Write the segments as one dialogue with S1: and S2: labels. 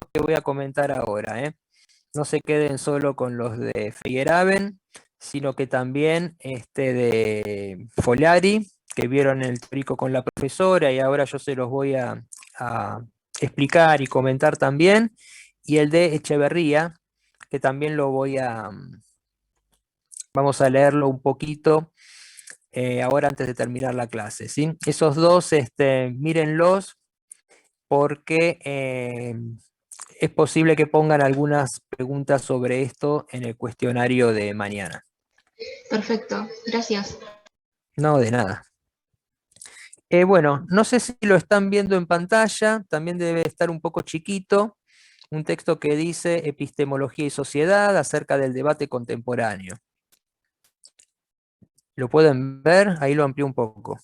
S1: que voy a comentar ahora, ¿eh? No se queden solo con los de Feyerabend, sino que también de Folari, que vieron el teórico con la profesora y ahora yo se los voy a explicar y comentar también, y el de Echeverría, que también lo vamos a leerlo un poquito ahora antes de terminar la clase, ¿sí? Esos dos, mírenlos porque es posible que pongan algunas preguntas sobre esto en el cuestionario de mañana.
S2: Perfecto, gracias.
S1: No, de nada. Bueno, no sé si lo están viendo en pantalla, también debe estar un poco chiquito, un texto que dice Epistemología y Sociedad acerca del debate contemporáneo. ¿Lo pueden ver? Ahí lo amplío un poco.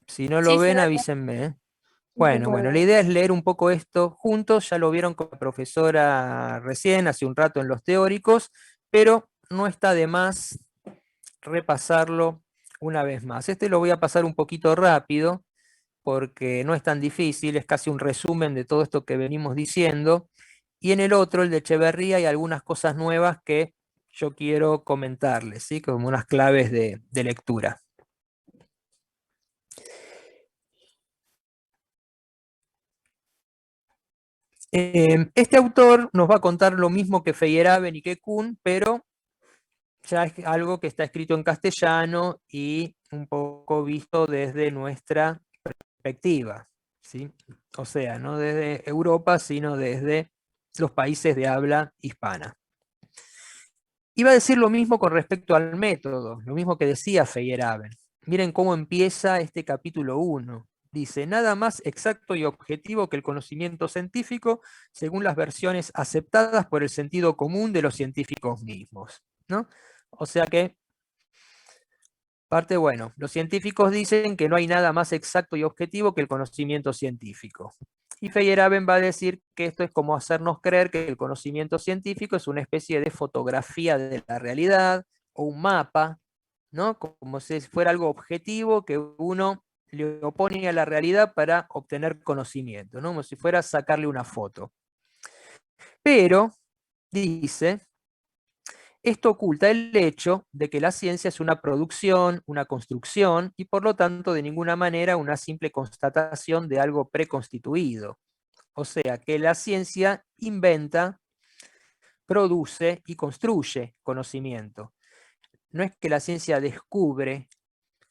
S1: Si no lo
S3: Sí, se
S1: ven,
S3: ve bien.
S1: avísenme.
S3: Sí se
S1: Bueno,
S3: puede
S1: la
S3: ver.
S1: idea es leer un poco esto juntos, ya lo vieron con la profesora recién, hace un rato en los teóricos, pero no está de más repasarlo una vez más. Este lo voy a pasar un poquito rápido, porque no es tan difícil, es casi un resumen de todo esto que venimos diciendo, y en el otro, el de Echeverría, hay algunas cosas nuevas que yo quiero comentarles, ¿sí? Como unas claves de lectura. Este autor nos va a contar lo mismo que Feyerabend y que Kuhn, pero ya es algo que está escrito en castellano y un poco visto desde nuestra perspectiva, ¿sí? O sea, no desde Europa, sino desde los países de habla hispana. Iba a decir lo mismo con respecto al método, lo mismo que decía Feyerabend. Miren cómo empieza este capítulo 1. Dice, nada más exacto y objetivo que el conocimiento científico según las versiones aceptadas por el sentido común de los científicos mismos, ¿no? O sea que, parte bueno, los científicos dicen que no hay nada más exacto y objetivo que el conocimiento científico. Y Feyerabend va a decir que esto es como hacernos creer que el conocimiento científico es una especie de fotografía de la realidad o un mapa, ¿no? Como si fuera algo objetivo que uno le opone a la realidad para obtener conocimiento, ¿no? Como si fuera sacarle una foto. Pero, dice, esto oculta el hecho de que la ciencia es una producción, una construcción y por lo tanto de ninguna manera una simple constatación de algo preconstituido. O sea, que la ciencia inventa, produce y construye conocimiento. No es que la ciencia descubre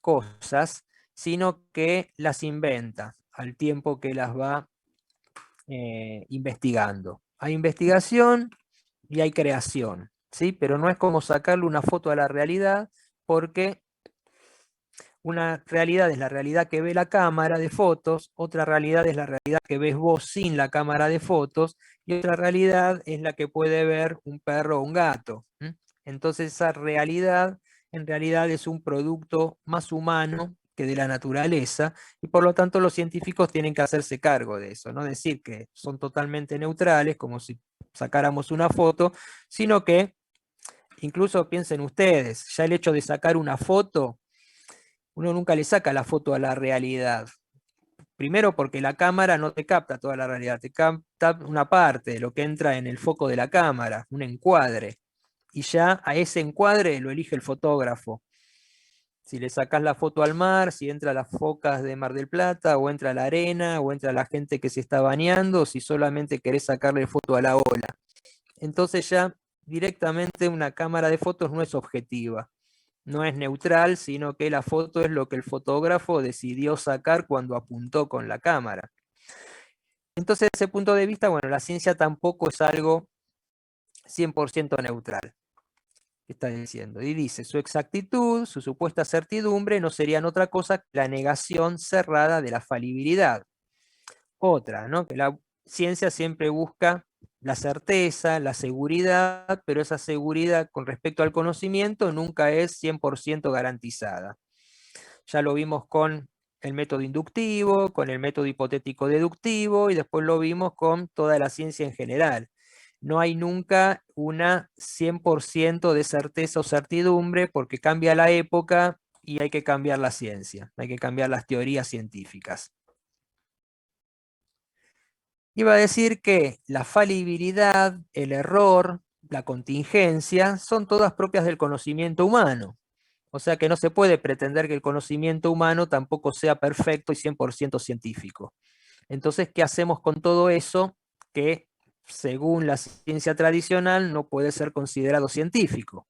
S1: cosas, sino que las inventa al tiempo que las va investigando. Hay investigación y hay creación, ¿sí? Pero no es como sacarle una foto a la realidad, porque una realidad es la realidad que ve la cámara de fotos, otra realidad es la realidad que ves vos sin la cámara de fotos, y otra realidad es la que puede ver un perro o un gato. Entonces esa realidad en realidad es un producto más humano que de la naturaleza, y por lo tanto los científicos tienen que hacerse cargo de eso, no decir que son totalmente neutrales, como si sacáramos una foto, sino que, incluso piensen ustedes, ya el hecho de sacar una foto, uno nunca le saca la foto a la realidad. Primero porque la cámara no te capta toda la realidad, te capta una parte de lo que entra en el foco de la cámara, un encuadre. Y ya a ese encuadre lo elige el fotógrafo. Si le sacas la foto al mar, si entra las focas de Mar del Plata, o entra la arena, o entra la gente que se está bañando, si solamente querés sacarle foto a la ola. Entonces ya directamente una cámara de fotos no es objetiva, no es neutral, sino que la foto es lo que el fotógrafo decidió sacar cuando apuntó con la cámara. Entonces, desde ese punto de vista, bueno, la ciencia tampoco es algo 100% neutral, está diciendo. Y dice, su exactitud, su supuesta certidumbre no serían otra cosa que la negación cerrada de la falibilidad. Otra, ¿no? Que la ciencia siempre busca la certeza, la seguridad, pero esa seguridad con respecto al conocimiento nunca es 100% garantizada. Ya lo vimos con el método inductivo, con el método hipotético deductivo y después lo vimos con toda la ciencia en general. No hay nunca una 100% de certeza o certidumbre porque cambia la época y hay que cambiar la ciencia, hay que cambiar las teorías científicas. Iba a decir que la falibilidad, el error, la contingencia, son todas propias del conocimiento humano. O sea que no se puede pretender que el conocimiento humano tampoco sea perfecto y 100% científico. Entonces, ¿qué hacemos con todo eso que, según la ciencia tradicional, no puede ser considerado científico?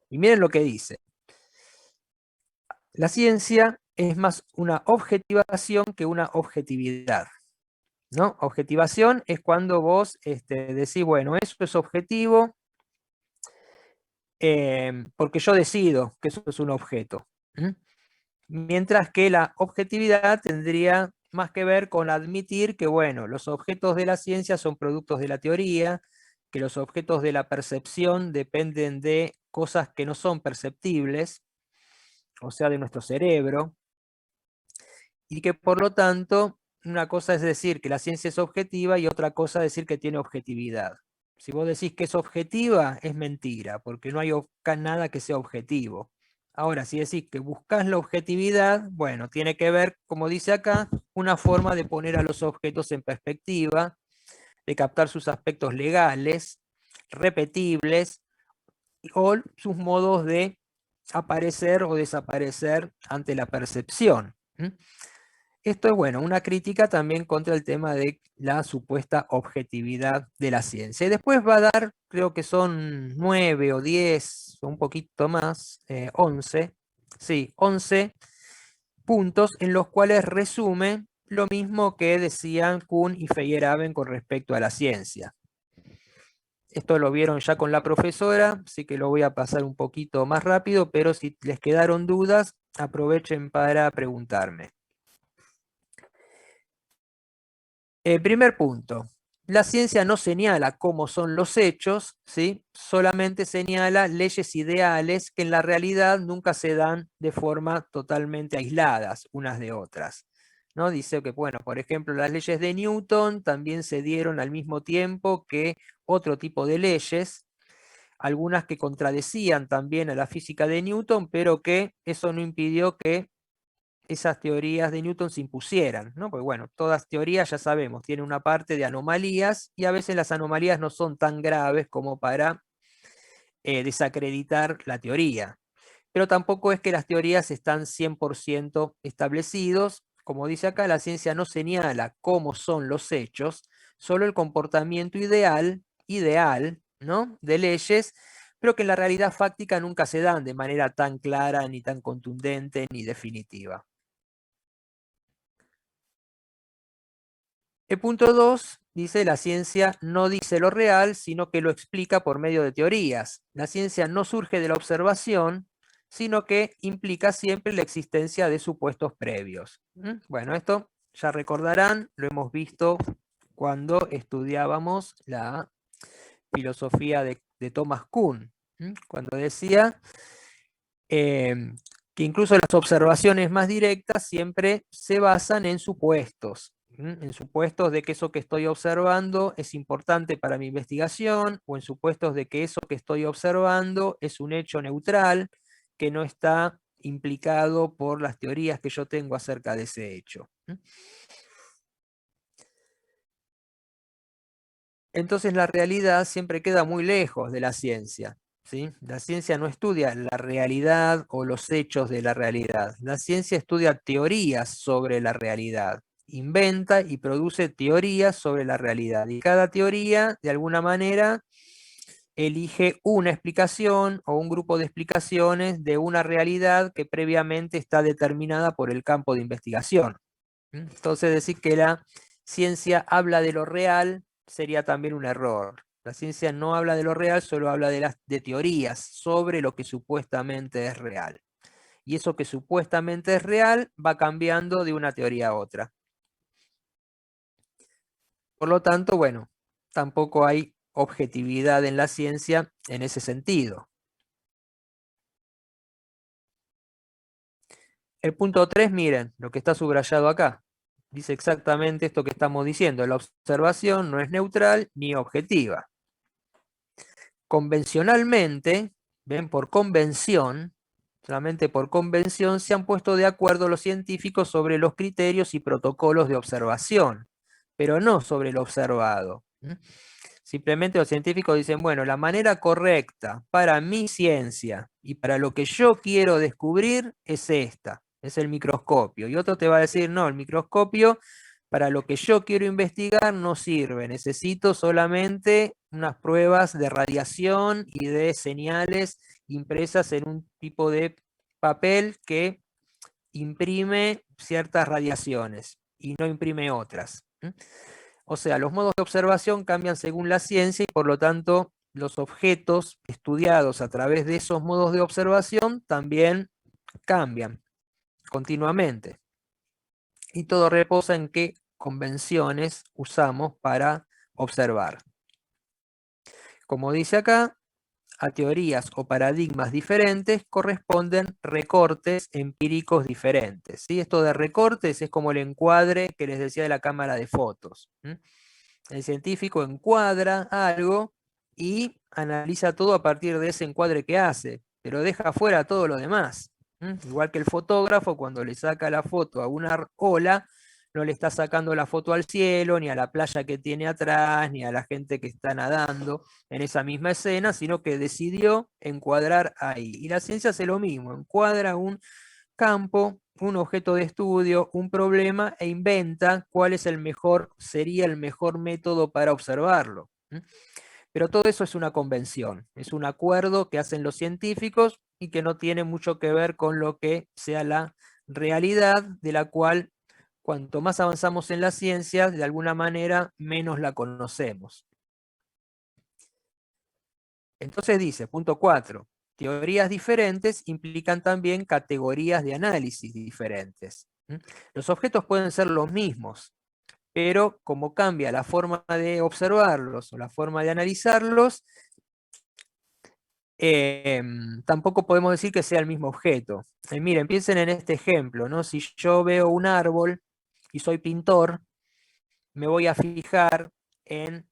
S1: Y miren lo que dice. La ciencia es más una objetivación que una objetividad, ¿no? Objetivación es cuando vos decís, bueno, eso es objetivo porque yo decido que eso es un objeto. Mientras que la objetividad tendría más que ver con admitir que, bueno, los objetos de la ciencia son productos de la teoría, que los objetos de la percepción dependen de cosas que no son perceptibles, o sea, de nuestro cerebro, y que por lo tanto, una cosa es decir que la ciencia es objetiva y otra cosa es decir que tiene objetividad. Si vos decís que es objetiva, es mentira, porque no hay nada que sea objetivo. Ahora, si decís que buscas la objetividad, bueno, tiene que ver, como dice acá, una forma de poner a los objetos en perspectiva, de captar sus aspectos legales, repetibles, o sus modos de aparecer o desaparecer ante la percepción. Esto es, bueno, una crítica también contra el tema de la supuesta objetividad de la ciencia. Y después va a dar, creo que son 9 o 10, o un poquito más, 11, sí, 11 puntos en los cuales resume lo mismo que decían Kuhn y Feyerabend con respecto a la ciencia. Esto lo vieron ya con la profesora, así que lo voy a pasar un poquito más rápido, pero si les quedaron dudas, aprovechen para preguntarme. Primer punto. La ciencia no señala cómo son los hechos, ¿sí? Solamente señala leyes ideales que en la realidad nunca se dan de forma totalmente aisladas unas de otras, ¿no? Dice que, bueno, por ejemplo, las leyes de Newton también se dieron al mismo tiempo que otro tipo de leyes, algunas que contradecían también a la física de Newton, pero que eso no impidió que esas teorías de Newton se impusieran, ¿no? Porque bueno, todas teorías ya sabemos, tienen una parte de anomalías y a veces las anomalías no son tan graves como para desacreditar la teoría. Pero tampoco es que las teorías están 100% establecidos. Como dice acá, la ciencia no señala cómo son los hechos, solo el comportamiento ideal, ¿no? De leyes, pero que en la realidad fáctica nunca se dan de manera tan clara, ni tan contundente, ni definitiva. El punto 2 dice, la ciencia no dice lo real, sino que lo explica por medio de teorías. La ciencia no surge de la observación, sino que implica siempre la existencia de supuestos previos. Bueno, esto ya recordarán, lo hemos visto cuando estudiábamos la filosofía de Thomas Kuhn, cuando decía que incluso las observaciones más directas siempre se basan en supuestos, en supuestos de que eso que estoy observando es importante para mi investigación, o en supuestos de que eso que estoy observando es un hecho neutral, que no está implicado por las teorías que yo tengo acerca de ese hecho. Entonces la realidad siempre queda muy lejos de la ciencia. ¿Sí? La ciencia no estudia la realidad o los hechos de la realidad. La ciencia estudia teorías sobre la realidad. Inventa y produce teorías sobre la realidad. Y cada teoría, de alguna manera, elige una explicación o un grupo de explicaciones de una realidad que previamente está determinada por el campo de investigación. Entonces, decir que la ciencia habla de lo real sería también un error. La ciencia no habla de lo real, solo habla de teorías sobre lo que supuestamente es real. Y eso que supuestamente es real va cambiando de una teoría a otra. Por lo tanto, bueno, tampoco hay objetividad en la ciencia en ese sentido. El punto 3, miren, lo que está subrayado acá. Dice exactamente esto que estamos diciendo. La observación no es neutral ni objetiva. Convencionalmente, ven, por convención, solamente por convención, se han puesto de acuerdo los científicos sobre los criterios y protocolos de observación. pero no sobre lo observado. Simplemente los científicos dicen, bueno, la manera correcta para mi ciencia y para lo que yo quiero descubrir es esta, es el microscopio. Y otro te va a decir, no, el microscopio para lo que yo quiero investigar no sirve, necesito solamente unas pruebas de radiación y de señales impresas en un tipo de papel que imprime ciertas radiaciones y no imprime otras. O sea, los modos de observación cambian según la ciencia y por lo tanto los objetos estudiados a través de esos modos de observación también cambian continuamente. Y todo reposa en qué convenciones usamos para observar. Como dice acá, a teorías o paradigmas diferentes corresponden recortes empíricos diferentes. ¿Sí? Esto de recortes es como el encuadre que les decía de la cámara de fotos. El científico encuadra algo y analiza todo a partir de ese encuadre que hace, pero deja fuera todo lo demás. Igual que el fotógrafo, cuando le saca la foto a una ola, no le está sacando la foto al cielo, ni a la playa que tiene atrás, ni a la gente que está nadando en esa misma escena, sino que decidió encuadrar ahí. Y la ciencia hace lo mismo, encuadra un campo, un objeto de estudio, un problema e inventa cuál es sería el mejor método para observarlo. Pero todo eso es una convención, es un acuerdo que hacen los científicos y que no tiene mucho que ver con lo que sea la realidad, de la cual cuanto más avanzamos en la ciencia, de alguna manera menos la conocemos. Entonces dice, punto 4, teorías diferentes implican también categorías de análisis diferentes. Los objetos pueden ser los mismos, pero como cambia la forma de observarlos o la forma de analizarlos, tampoco podemos decir que sea el mismo objeto. Miren, piensen en este ejemplo, ¿no? Si yo veo un árbol y soy pintor, me voy a fijar en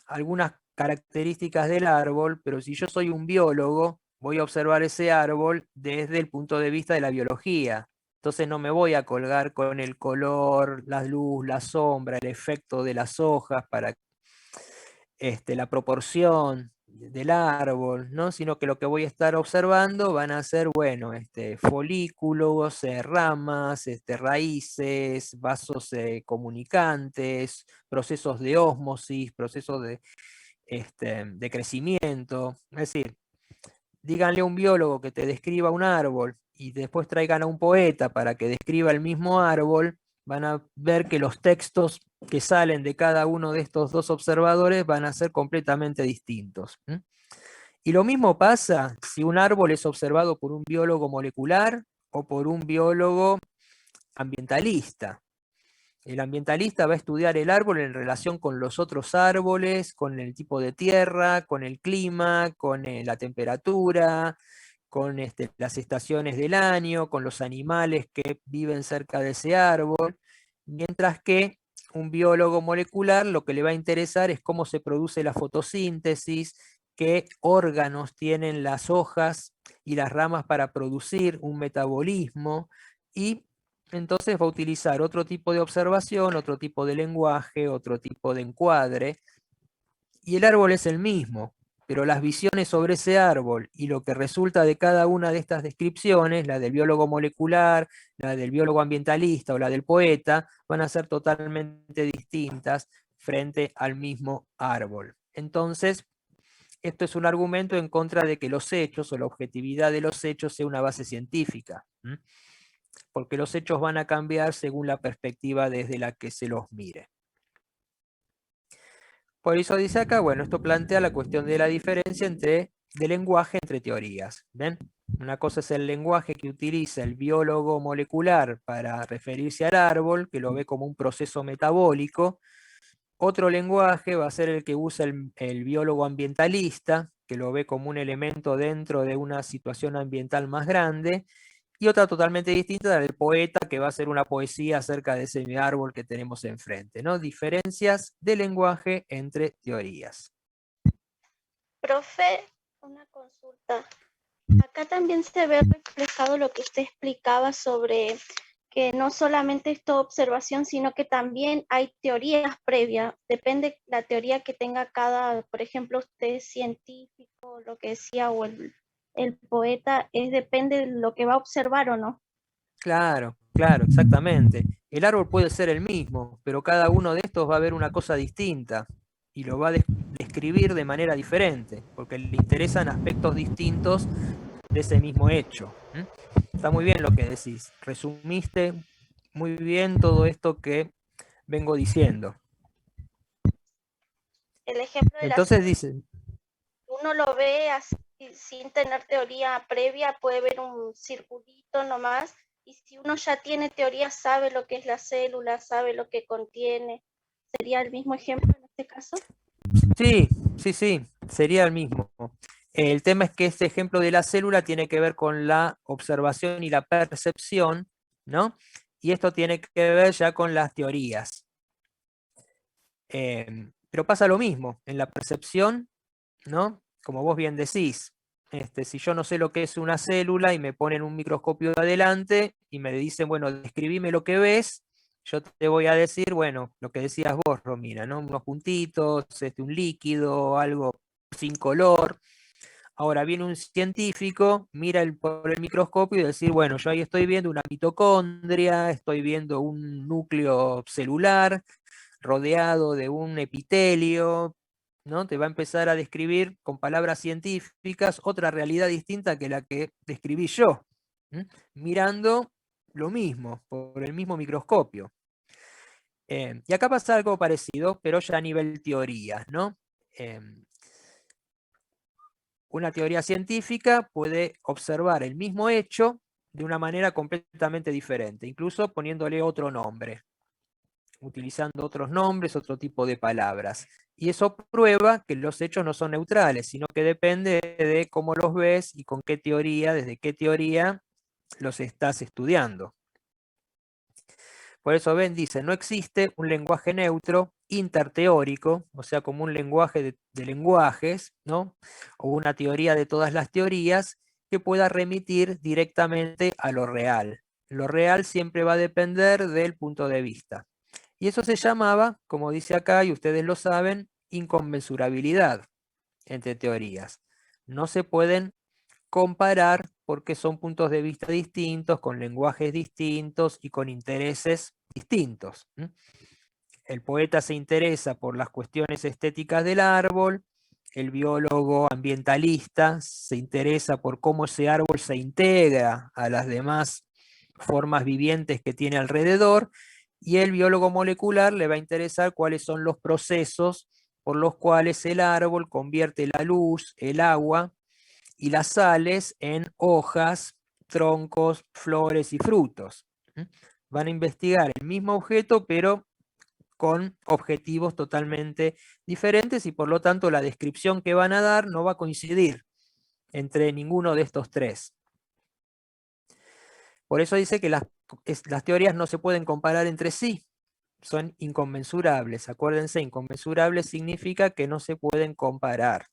S1: algunas características del árbol, pero si yo soy un biólogo, voy a observar ese árbol desde el punto de vista de la biología. Entonces no me voy a colgar con el color, la luz, la sombra, el efecto de las hojas para la proporción del árbol, ¿no? Sino que lo que voy a estar observando van a ser, bueno, folículos, ramas, raíces, vasos comunicantes, procesos de ósmosis, procesos de crecimiento. Es decir, díganle a un biólogo que te describa un árbol y después traigan a un poeta para que describa el mismo árbol, van a ver que los textos que salen de cada uno de estos dos observadores van a ser completamente distintos. Y lo mismo pasa si un árbol es observado por un biólogo molecular o por un biólogo ambientalista. El ambientalista va a estudiar el árbol en relación con los otros árboles, con el tipo de tierra, con el clima, con la temperatura, con las estaciones del año, con los animales que viven cerca de ese árbol, mientras que un biólogo molecular lo que le va a interesar es cómo se produce la fotosíntesis, qué órganos tienen las hojas y las ramas para producir un metabolismo, y entonces va a utilizar otro tipo de observación, otro tipo de lenguaje, otro tipo de encuadre, y el árbol es el mismo, pero las visiones sobre ese árbol y lo que resulta de cada una de estas descripciones, la del biólogo molecular, la del biólogo ambientalista o la del poeta, van a ser totalmente distintas frente al mismo árbol. Entonces, esto es un argumento en contra de que los hechos o la objetividad de los hechos sea una base científica, porque los hechos van a cambiar según la perspectiva desde la que se los mire. Por eso dice acá, bueno, esto plantea la cuestión de la diferencia de lenguaje entre teorías. ¿Ven? Una cosa es el lenguaje que utiliza el biólogo molecular para referirse al árbol, que lo ve como un proceso metabólico. Otro lenguaje va a ser el que usa el biólogo ambientalista, que lo ve como un elemento dentro de una situación ambiental más grande. Y otra totalmente distinta del poeta, que va a hacer una poesía acerca de ese árbol que tenemos enfrente, ¿no? Diferencias de lenguaje entre teorías.
S3: Profe, una consulta. Acá también se ve reflejado lo que usted explicaba sobre que no solamente es toda observación, sino que también hay teorías previas. Depende la teoría que tenga cada, por ejemplo, usted es científico, lo que decía, o el poeta, depende de lo que va a observar o no.
S1: Claro, claro, exactamente. El árbol puede ser el mismo, pero cada uno de estos va a ver una cosa distinta y lo va a describir de manera diferente, porque le interesan aspectos distintos de ese mismo hecho. Está muy bien lo que decís. Resumiste muy bien todo esto que vengo diciendo.
S3: El ejemplo de la
S1: Entonces dice,
S3: uno lo ve así, sin tener teoría previa, puede ver un circulito nomás, y si uno ya tiene teoría, sabe lo que es la célula, sabe lo que contiene. ¿Sería el mismo ejemplo en este caso?
S1: sí, sí, sería el mismo. El tema es que este ejemplo de la célula tiene que ver con la observación y la percepción, ¿no? Y esto tiene que ver ya con las teorías. Pero pasa lo mismo, en la percepción, ¿no? Como vos bien decís, si yo no sé lo que es una célula y me ponen un microscopio adelante y me dicen, bueno, describime lo que ves, yo te voy a decir, bueno, lo que decías vos, Romina, ¿no? Unos puntitos, un líquido, algo sin color. Ahora viene un científico, mira por el microscopio y decir, bueno, yo ahí estoy viendo una mitocondria, estoy viendo un núcleo celular rodeado de un epitelio, ¿no? Te va a empezar a describir con palabras científicas otra realidad distinta que la que describí yo, mirando lo mismo, por el mismo microscopio. Y acá pasa algo parecido, pero ya a nivel teoría, ¿no? Una teoría científica puede observar el mismo hecho de una manera completamente diferente, incluso poniéndole otro nombre, utilizando otros nombres, otro tipo de palabras. Y eso prueba que los hechos no son neutrales, sino que depende de cómo los ves y con qué teoría, desde qué teoría los estás estudiando. Por eso Ben dice, no existe un lenguaje neutro interteórico, o sea, como un lenguaje de lenguajes, ¿no? O una teoría de todas las teorías que pueda remitir directamente a lo real. Lo real siempre va a depender del punto de vista. Y eso se llamaba, como dice acá, y ustedes lo saben, inconmensurabilidad entre teorías. No se pueden comparar porque son puntos de vista distintos, con lenguajes distintos y con intereses distintos. El poeta se interesa por las cuestiones estéticas del árbol, el biólogo ambientalista se interesa por cómo ese árbol se integra a las demás formas vivientes que tiene alrededor, y el biólogo molecular le va a interesar cuáles son los procesos por los cuales el árbol convierte la luz, el agua y las sales en hojas, troncos, flores y frutos. Van a investigar el mismo objeto, pero con objetivos totalmente diferentes y por lo tanto la descripción que van a dar no va a coincidir entre ninguno de estos tres. Por eso dice que las teorías no se pueden comparar entre sí, son inconmensurables. Acuérdense, inconmensurables significa que no se pueden comparar.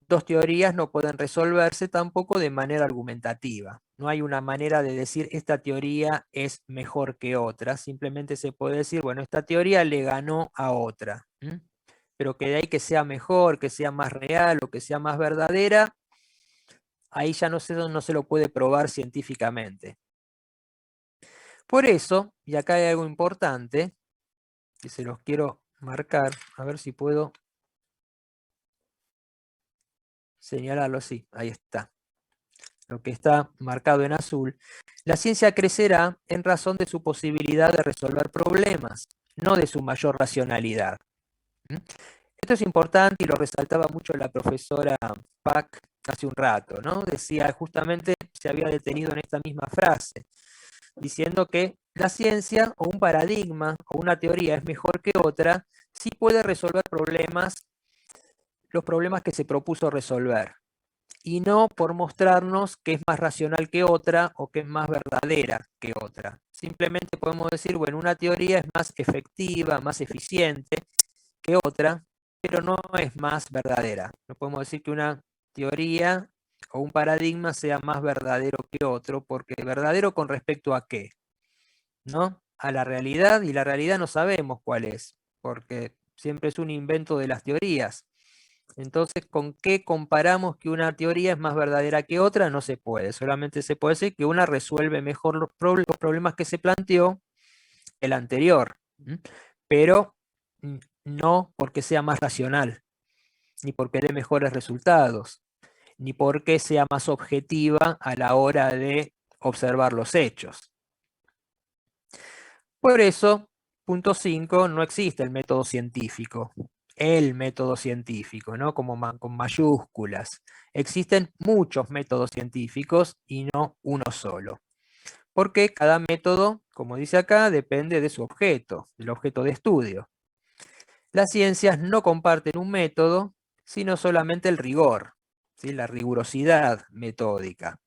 S1: Dos teorías no pueden resolverse tampoco de manera argumentativa. No hay una manera de decir esta teoría es mejor que otra. Simplemente se puede decir, bueno, esta teoría le ganó a otra. Pero que de ahí que sea mejor, que sea más real o que sea más verdadera, ahí ya no se lo puede probar científicamente. Por eso, y acá hay algo importante, que se los quiero marcar, a ver si puedo señalarlo así, ahí está. Lo que está marcado en azul, la ciencia crecerá en razón de su posibilidad de resolver problemas, no de su mayor racionalidad. Esto es importante y lo resaltaba mucho la profesora Pack hace un rato, ¿no? Decía, justamente se había detenido en esta misma frase, diciendo que la ciencia o un paradigma o una teoría es mejor que otra si puede resolver los problemas que se propuso resolver, y no por mostrarnos que es más racional que otra o que es más verdadera que otra. Simplemente podemos decir, bueno, una teoría es más efectiva, más eficiente que otra, pero no es más verdadera. No podemos decir que una teoría o un paradigma sea más verdadero que otro, porque verdadero con respecto a qué, ¿no? A la realidad, y la realidad no sabemos cuál es, porque siempre es un invento de las teorías. Entonces, ¿con qué comparamos que una teoría es más verdadera que otra? No se puede, solamente se puede decir que una resuelve mejor los problemas que se planteó el anterior, pero no porque sea más racional, ni porque dé mejores resultados, ni porque sea más objetiva a la hora de observar los hechos. Por eso, punto 5, no existe el método científico. El método científico, ¿no? Como con mayúsculas. Existen muchos métodos científicos y no uno solo. Porque cada método, como dice acá, depende de su objeto, del objeto de estudio. Las ciencias no comparten un método, sino solamente el rigor, ¿sí? La rigurosidad metódica.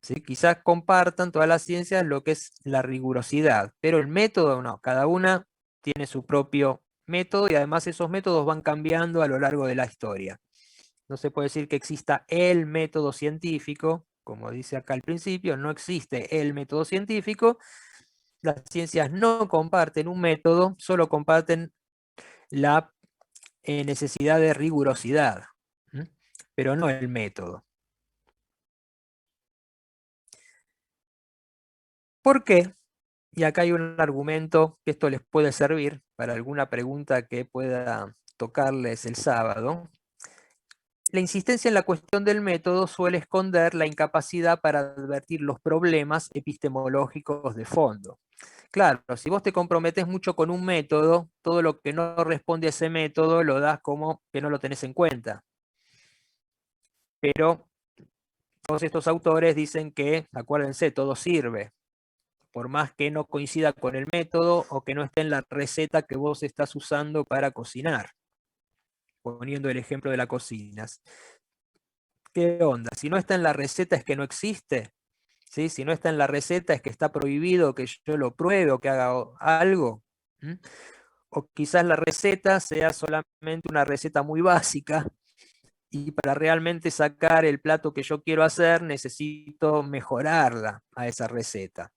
S1: ¿Sí? Quizás compartan todas las ciencias lo que es la rigurosidad, pero el método no, cada una tiene su propio método y además esos métodos van cambiando a lo largo de la historia. No se puede decir que exista el método científico, como dice acá al principio, no existe el método científico. Las ciencias no comparten un método, solo comparten la necesidad de rigurosidad, pero no el método. ¿Por qué? Y acá hay un argumento que esto les puede servir para alguna pregunta que pueda tocarles el sábado. La insistencia en la cuestión del método suele esconder la incapacidad para advertir los problemas epistemológicos de fondo. Claro, si vos te comprometes mucho con un método, todo lo que no responde a ese método lo das como que no lo tenés en cuenta. Pero todos estos autores dicen que, acuérdense, todo sirve. Por más que no coincida con el método o que no esté en la receta que vos estás usando para cocinar. Poniendo el ejemplo de la cocina. ¿Qué onda? Si no está en la receta es que no existe. ¿Sí? Si no está en la receta es que está prohibido que yo lo pruebe o que haga algo. O quizás la receta sea solamente una receta muy básica y para realmente sacar el plato que yo quiero hacer necesito mejorarla a esa receta.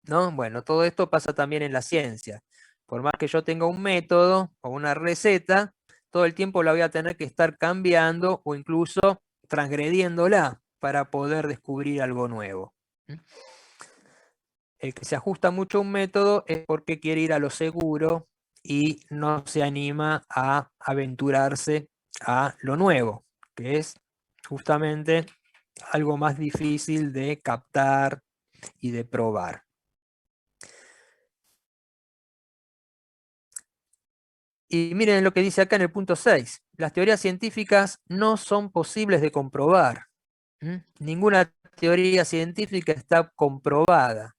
S1: ¿No? Bueno, todo esto pasa también en la ciencia. Por más que yo tenga un método o una receta, todo el tiempo la voy a tener que estar cambiando o incluso transgrediéndola para poder descubrir algo nuevo. El que se ajusta mucho a un método es porque quiere ir a lo seguro y no se anima a aventurarse a lo nuevo, que es justamente algo más difícil de captar y de probar. Y miren lo que dice acá en el punto 6. Las teorías científicas no son posibles de comprobar. Ninguna teoría científica está comprobada.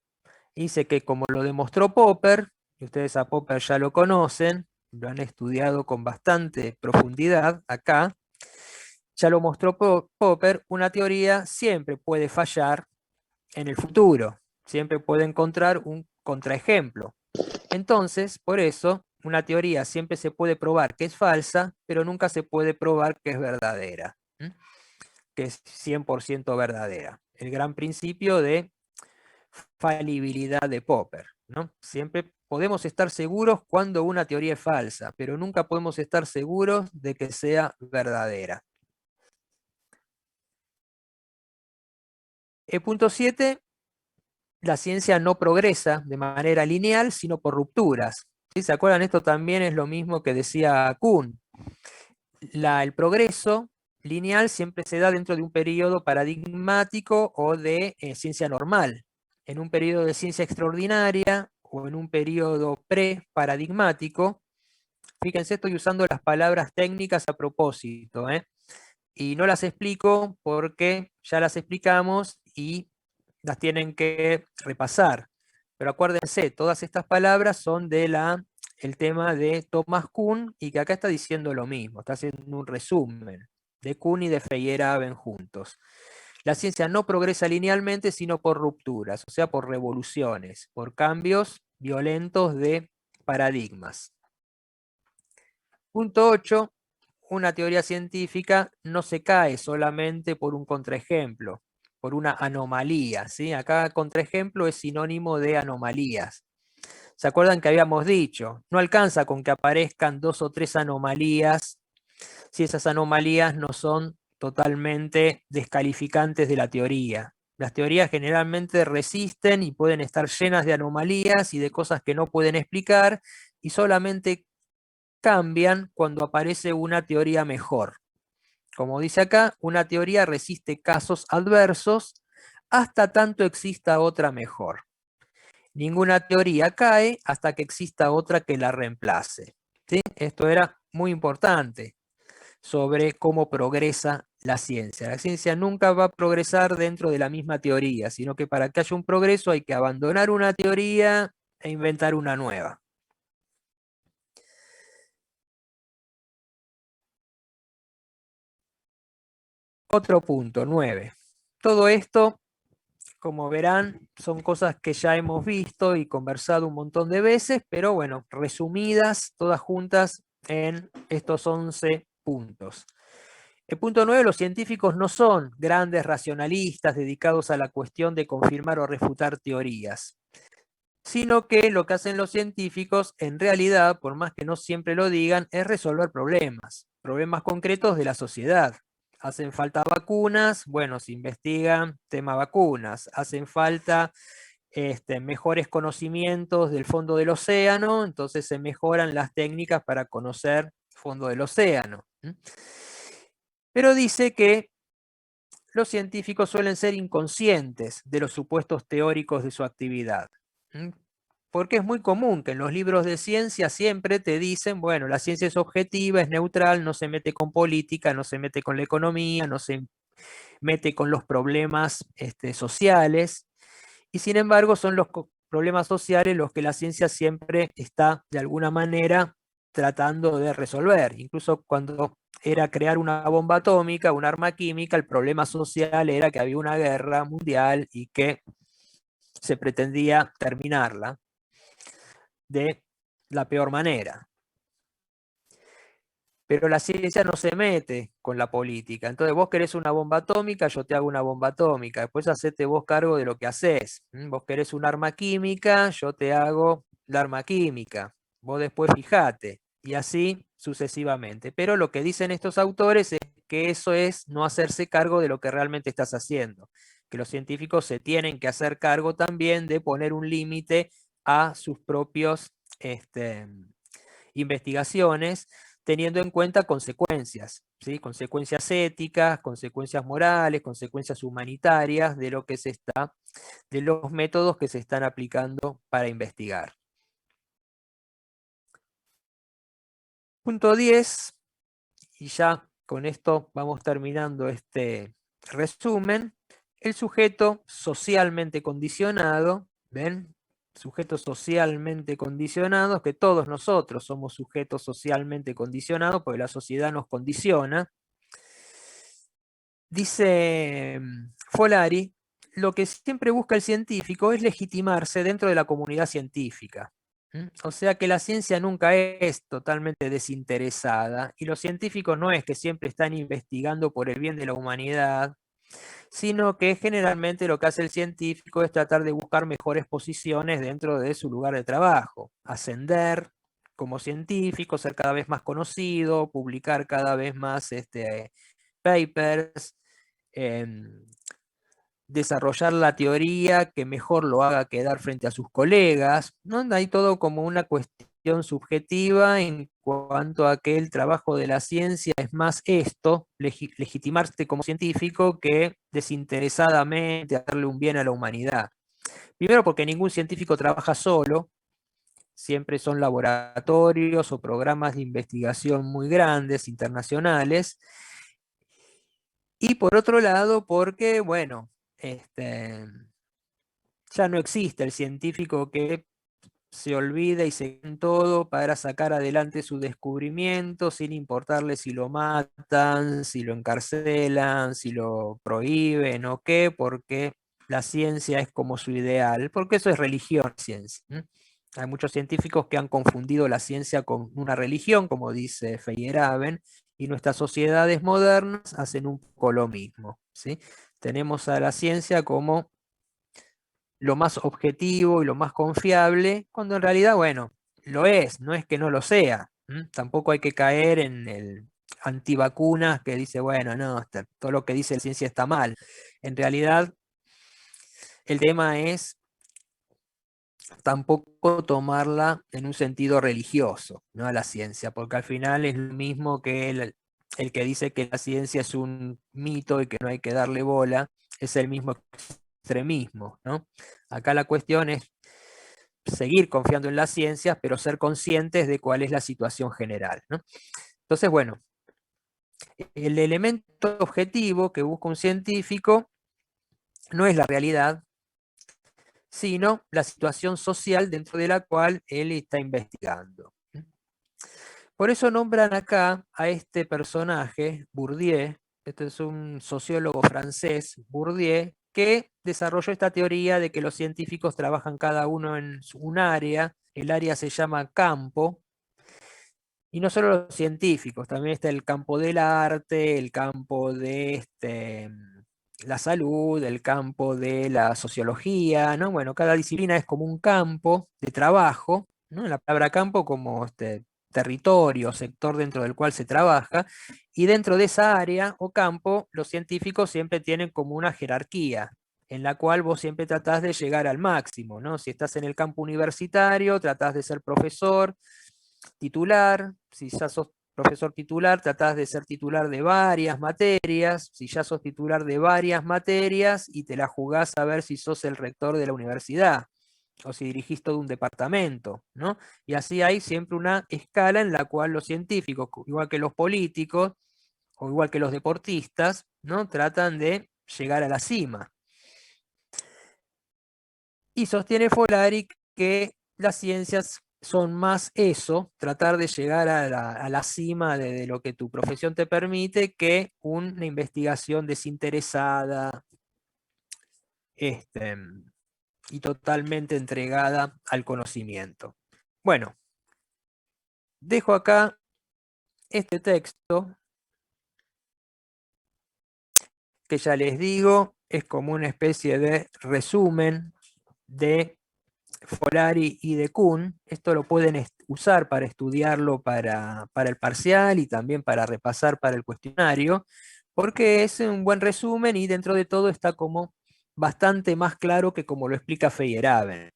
S1: Dice que como lo demostró Popper, y ustedes a Popper ya lo conocen, lo han estudiado con bastante profundidad acá, ya lo mostró Popper, una teoría siempre puede fallar en el futuro, siempre puede encontrar un contraejemplo. Entonces, por eso, una teoría siempre se puede probar que es falsa, pero nunca se puede probar que es verdadera, que es 100% verdadera. El gran principio de falibilidad de Popper, ¿no? Siempre podemos estar seguros cuando una teoría es falsa, pero nunca podemos estar seguros de que sea verdadera. El punto 7, la ciencia no progresa de manera lineal, sino por rupturas. ¿Sí? ¿Se acuerdan? Esto también es lo mismo que decía Kuhn. El progreso lineal siempre se da dentro de un periodo paradigmático o de ciencia normal. En un periodo de ciencia extraordinaria o en un periodo pre-paradigmático. Fíjense, estoy usando las palabras técnicas a propósito, y no las explico porque ya las explicamos y las tienen que repasar. Pero acuérdense, todas estas palabras son de el tema de Thomas Kuhn y que acá está diciendo lo mismo, está haciendo un resumen de Kuhn y de Feyerabend juntos. La ciencia no progresa linealmente, sino por rupturas, o sea, por revoluciones, por cambios violentos de paradigmas. Punto 8. una teoría científica no se cae solamente por un contraejemplo, por una anomalía, ¿sí? Acá contraejemplo es sinónimo de anomalías. ¿Se acuerdan que habíamos dicho? No alcanza con que aparezcan 2 o 3 anomalías si esas anomalías no son totalmente descalificantes de la teoría. Las teorías generalmente resisten y pueden estar llenas de anomalías y de cosas que no pueden explicar y solamente cambian cuando aparece una teoría mejor. Como dice acá, una teoría resiste casos adversos hasta tanto exista otra mejor. Ninguna teoría cae hasta que exista otra que la reemplace. ¿Sí? Esto era muy importante sobre cómo progresa la ciencia. La ciencia nunca va a progresar dentro de la misma teoría, sino que para que haya un progreso hay que abandonar una teoría e inventar una nueva. Otro punto, 9. Todo esto, como verán, son cosas que ya hemos visto y conversado un montón de veces, pero bueno, resumidas, todas juntas en estos 11 puntos. El punto 9, los científicos no son grandes racionalistas dedicados a la cuestión de confirmar o refutar teorías, sino que lo que hacen los científicos, en realidad, por más que no siempre lo digan, es resolver problemas concretos de la sociedad. Hacen falta vacunas, bueno, se investigan tema vacunas. Hacen falta mejores conocimientos del fondo del océano, entonces se mejoran las técnicas para conocer el fondo del océano. Pero dice que los científicos suelen ser inconscientes de los supuestos teóricos de su actividad. Porque es muy común que en los libros de ciencia siempre te dicen, bueno, la ciencia es objetiva, es neutral, no se mete con política, no se mete con la economía, no se mete con los problemas sociales, y sin embargo son los problemas sociales los que la ciencia siempre está de alguna manera tratando de resolver. Incluso cuando era crear una bomba atómica, un arma química, el problema social era que había una guerra mundial y que se pretendía terminarla de la peor manera. Pero la ciencia no se mete con la política. Entonces vos querés una bomba atómica, yo te hago una bomba atómica. Después hacete vos cargo de lo que haces. Vos querés un arma química, yo te hago la arma química. Vos después fijate. Y así sucesivamente. Pero lo que dicen estos autores es que eso es no hacerse cargo de lo que realmente estás haciendo. Que los científicos se tienen que hacer cargo también de poner un límite a sus propios investigaciones, teniendo en cuenta consecuencias, ¿sí? Consecuencias éticas, consecuencias morales, consecuencias humanitarias de lo que se está, de los métodos que se están aplicando para investigar. Punto 10, y ya con esto vamos terminando este resumen. El sujeto socialmente condicionado, ¿ven? Sujetos socialmente condicionados, que todos nosotros somos sujetos socialmente condicionados, porque la sociedad nos condiciona. Dice Folari, lo que siempre busca el científico es legitimarse dentro de la comunidad científica. O sea que la ciencia nunca es totalmente desinteresada, y los científicos no es que siempre están investigando por el bien de la humanidad, sino que generalmente lo que hace el científico es tratar de buscar mejores posiciones dentro de su lugar de trabajo, ascender como científico, ser cada vez más conocido, publicar cada vez más papers, desarrollar la teoría que mejor lo haga quedar frente a sus colegas, ¿no? Hay todo como una cuestión subjetiva en cuanto a que el trabajo de la ciencia es más esto, legitimarse como científico, que desinteresadamente hacerle un bien a la humanidad. Primero porque ningún científico trabaja solo, siempre son laboratorios o programas de investigación muy grandes, internacionales. Y por otro lado, porque, bueno, ya no existe el científico que se olvida y se en todo para sacar adelante su descubrimiento sin importarle si lo matan, si lo encarcelan, si lo prohíben o qué, porque la ciencia es como su ideal, porque eso es religión, ciencia. Hay muchos científicos que han confundido la ciencia con una religión, como dice Feyerabend, Y nuestras sociedades modernas hacen un poco lo mismo, ¿sí? Tenemos a la ciencia como lo más objetivo y lo más confiable, cuando en realidad, bueno, lo es, no es que no lo sea. Tampoco hay que caer en el antivacunas que dice, bueno, no, todo lo que dice la ciencia está mal. En realidad, el tema es tampoco tomarla en un sentido religioso, ¿no? A la ciencia, porque al final es lo mismo que el que dice que la ciencia es un mito y que no hay que darle bola, es el mismo extremismo, ¿no? Acá la cuestión es seguir confiando en las ciencias, pero ser conscientes de cuál es la situación general, ¿no? Entonces, bueno, el elemento objetivo que busca un científico no es la realidad, sino la situación social dentro de la cual él está investigando. Por eso nombran acá a este personaje, Bourdieu. Este es un sociólogo francés, Bourdieu, que desarrolló esta teoría de que los científicos trabajan cada uno en un área. El área se llama campo. Y no solo los científicos, también está el campo del arte, el campo de la salud, el campo de la sociología, ¿no? Bueno, cada disciplina es como un campo de trabajo, ¿no? La palabra campo como territorio, sector dentro del cual se trabaja, y dentro de esa área o campo, los científicos siempre tienen como una jerarquía, en la cual vos siempre tratás de llegar al máximo, ¿no? Si estás en el campo universitario, tratás de ser profesor titular. Si ya sos profesor titular, tratás de ser titular de varias materias. Si ya sos titular de varias materias y te la jugás a ver si sos el rector de la universidad o si dirigís todo un departamento, ¿no? Y así hay siempre una escala en la cual los científicos, igual que los políticos o igual que los deportistas, ¿no? Tratan de llegar a la cima. Y sostiene Folari que las ciencias son más eso, tratar de llegar a la cima de lo que tu profesión te permite, que una investigación desinteresada y totalmente entregada al conocimiento. Bueno, dejo acá este texto, que ya les digo, es como una especie de resumen de Folari y de Kuhn. Esto lo pueden usar para estudiarlo para el parcial y también para repasar para el cuestionario, porque es un buen resumen y dentro de todo está como bastante más claro que como lo explica Feyerabend,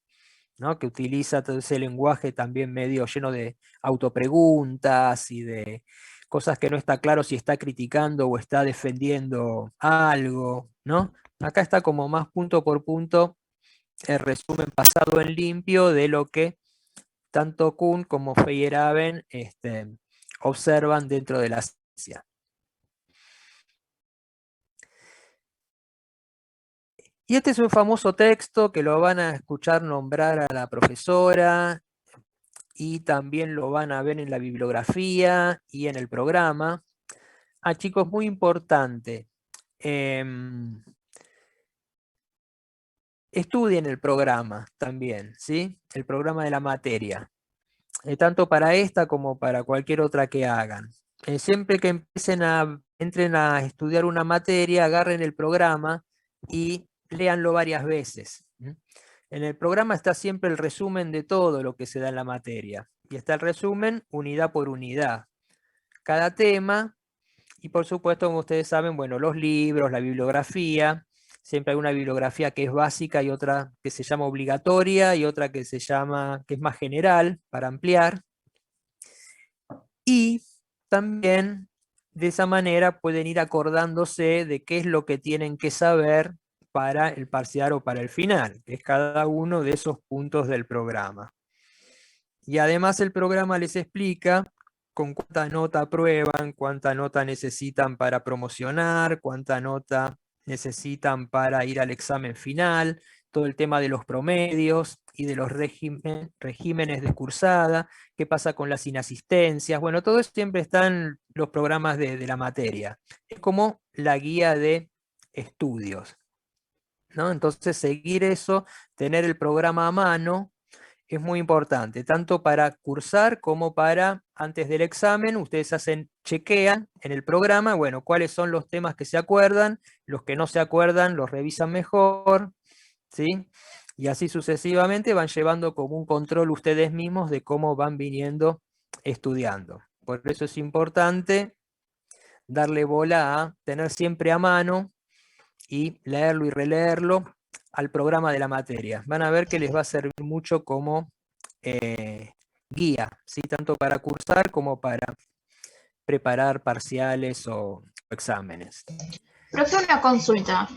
S1: ¿no? Que utiliza todo ese lenguaje también medio lleno de autopreguntas y de cosas que no está claro si está criticando o está defendiendo algo, ¿no? Acá está como más punto por punto el resumen pasado en limpio de lo que tanto Kuhn como Feyerabend observan dentro de la ciencia. Y este es un famoso texto que lo van a escuchar nombrar a la profesora y también lo van a ver en la bibliografía y en el programa. Ah, chicos, muy importante. Estudien el programa también, ¿sí? El programa de la materia. Tanto para esta como para cualquier otra que hagan. Siempre que entren a estudiar una materia, agarren el programa y léanlo varias veces. En el programa está siempre el resumen de todo lo que se da en la materia. Y está el resumen unidad por unidad. Cada tema, y por supuesto, como ustedes saben, bueno, los libros, la bibliografía. Siempre hay una bibliografía que es básica y otra que se llama obligatoria y otra que que es más general para ampliar. Y también de esa manera pueden ir acordándose de qué es lo que tienen que saber para el parcial o para el final, que es cada uno de esos puntos del programa. Y además el programa les explica con cuánta nota aprueban, cuánta nota necesitan para promocionar, cuánta nota necesitan para ir al examen final, todo el tema de los promedios y de los regímenes de cursada, qué pasa con las inasistencias. Bueno, todo eso siempre está en los programas de la materia. Es como la guía de estudios, ¿no? Entonces seguir eso, tener el programa a mano, es muy importante, tanto para cursar como para antes del examen. Ustedes chequean en el programa, bueno, cuáles son los temas que se acuerdan, los que no se acuerdan los revisan mejor, ¿sí? Y así sucesivamente van llevando como un control ustedes mismos de cómo van viniendo estudiando. Por eso es importante darle bola a tener siempre a mano y leerlo y releerlo al programa de la materia. Van a ver que les va a servir mucho como guía, ¿sí? Tanto para cursar como para preparar parciales o exámenes.
S2: Profe, una consulta.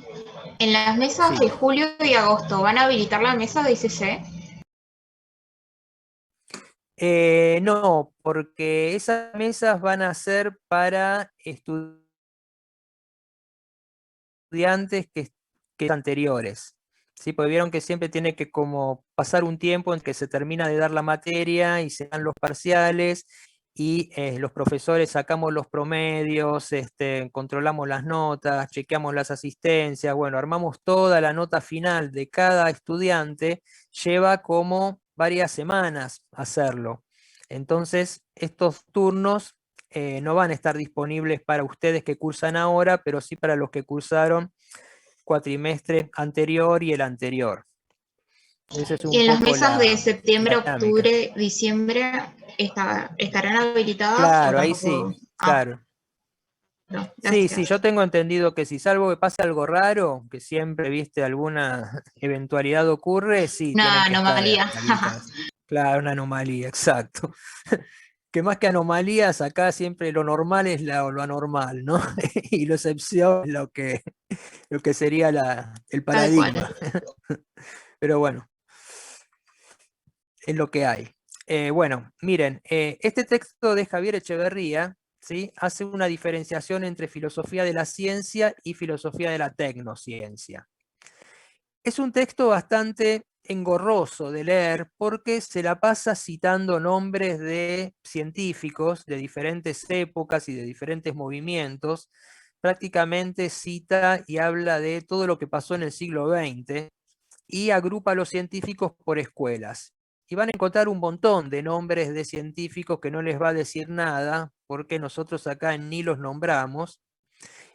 S2: En las mesas
S1: Sí.
S2: de julio y agosto, ¿van a habilitar la mesa de ICC?
S1: No, porque esas mesas van a ser para estudiantes que anteriores. ¿Sí? Porque vieron que siempre tiene que como pasar un tiempo en que se termina de dar la materia y se dan los parciales y los profesores sacamos los promedios, controlamos las notas, chequeamos las asistencias, bueno, armamos toda la nota final de cada estudiante, lleva como varias semanas hacerlo. Entonces, estos turnos no van a estar disponibles para ustedes que cursan ahora, pero sí para los que cursaron cuatrimestre anterior y el anterior. Esa es
S2: Y
S1: un
S2: en las
S1: poco
S2: mesas de
S1: la
S2: septiembre,
S1: dinámica.
S2: octubre, diciembre, ¿estarán habilitadas o
S1: Claro, ahí
S2: tampoco?
S1: sí, claro.
S2: No,
S1: Sí,
S2: gracias.
S1: sí, yo tengo entendido que si salvo que pase algo raro, que siempre, viste, alguna eventualidad ocurre, sí, tienen
S2: Una
S1: que estar
S2: anomalía.
S1: habilitadas. Claro, una anomalía, exacto. Que más que anomalías, acá siempre lo normal es lo anormal, ¿no? Y la excepción es lo que sería el
S2: Tal cual.
S1: paradigma. Pero bueno, es lo que hay. Bueno, miren, este texto de Javier Echeverría, ¿sí? Hace una diferenciación entre filosofía de la ciencia y filosofía de la tecnociencia. Es un texto bastante engorroso de leer porque se la pasa citando nombres de científicos de diferentes épocas y de diferentes movimientos. Prácticamente cita y habla de todo lo que pasó en el siglo XX y agrupa a los científicos por escuelas. Y van a encontrar un montón de nombres de científicos que no les va a decir nada, porque nosotros acá ni los nombramos,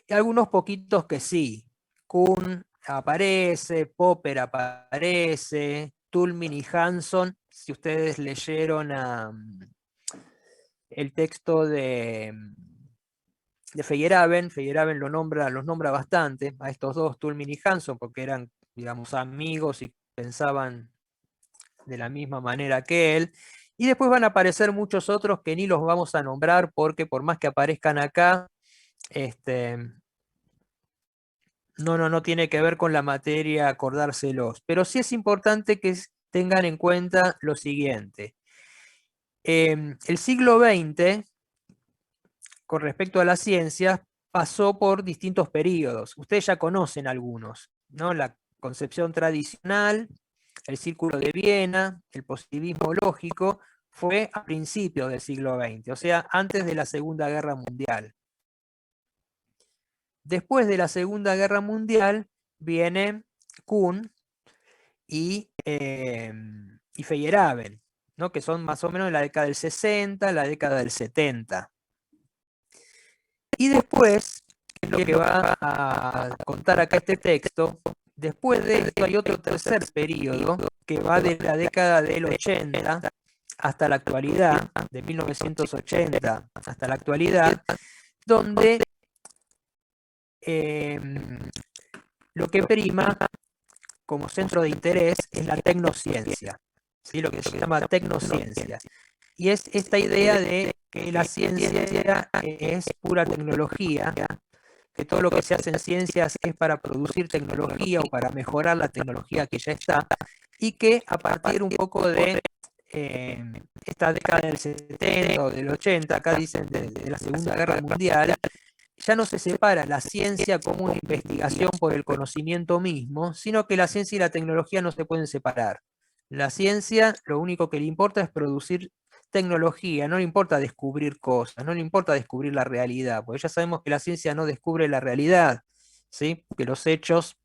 S1: y algunos poquitos que sí. Kuhn aparece, Popper aparece, Toulmin y Hanson, si ustedes leyeron el texto de Feyerabend los nombra bastante, a estos dos, Toulmin y Hanson, porque eran, digamos, amigos y pensaban de la misma manera que él. Y después van a aparecer muchos otros que ni los vamos a nombrar porque por más que aparezcan acá, no tiene que ver con la materia acordárselos. Pero sí es importante que tengan en cuenta lo siguiente. El siglo XX, con respecto a las ciencias, pasó por distintos periodos. Ustedes ya conocen algunos, ¿no? La concepción tradicional, el Círculo de Viena, el positivismo lógico, fue a principios del siglo XX, o sea, antes de la Segunda Guerra Mundial. Después de la Segunda Guerra Mundial viene Kuhn y Feyerabend, ¿no? Que son más o menos la década del 60, la década del 70. Y después, lo que va a contar acá este texto, después de esto hay otro tercer periodo que va de la década del 80 hasta la actualidad, de 1980 hasta la actualidad, donde lo que prima como centro de interés es la tecnociencia, ¿sí? Lo que se llama tecnociencia. Y es esta idea de que la ciencia es pura tecnología, que todo lo que se hace en ciencias es para producir tecnología o para mejorar la tecnología que ya está, y que a partir un poco de esta década del 70 o del 80, acá dicen de la Segunda Guerra Mundial, ya no se separa la ciencia como una investigación por el conocimiento mismo, sino que la ciencia y la tecnología no se pueden separar. La ciencia lo único que le importa es producir tecnología, no le importa descubrir cosas, no le importa descubrir la realidad, porque ya sabemos que la ciencia no descubre la realidad, ¿sí? Que los hechos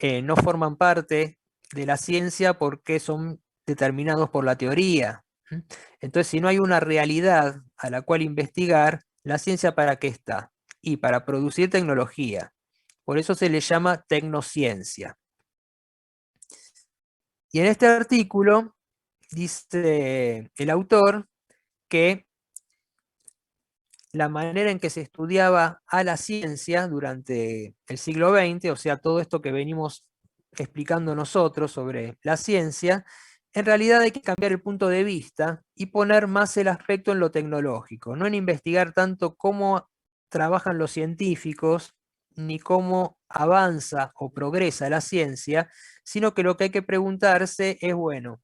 S1: no forman parte de la ciencia porque son determinados por la teoría. Entonces, si no hay una realidad a la cual investigar, ¿la ciencia para qué está? Y para producir tecnología. Por eso se le llama tecnociencia. Y en este artículo dice el autor que la manera en que se estudiaba a la ciencia durante el siglo XX, o sea, todo esto que venimos explicando nosotros sobre la ciencia, en realidad hay que cambiar el punto de vista y poner más el aspecto en lo tecnológico, no en investigar tanto cómo trabajan los científicos, ni cómo avanza o progresa la ciencia, sino que lo que hay que preguntarse es, bueno,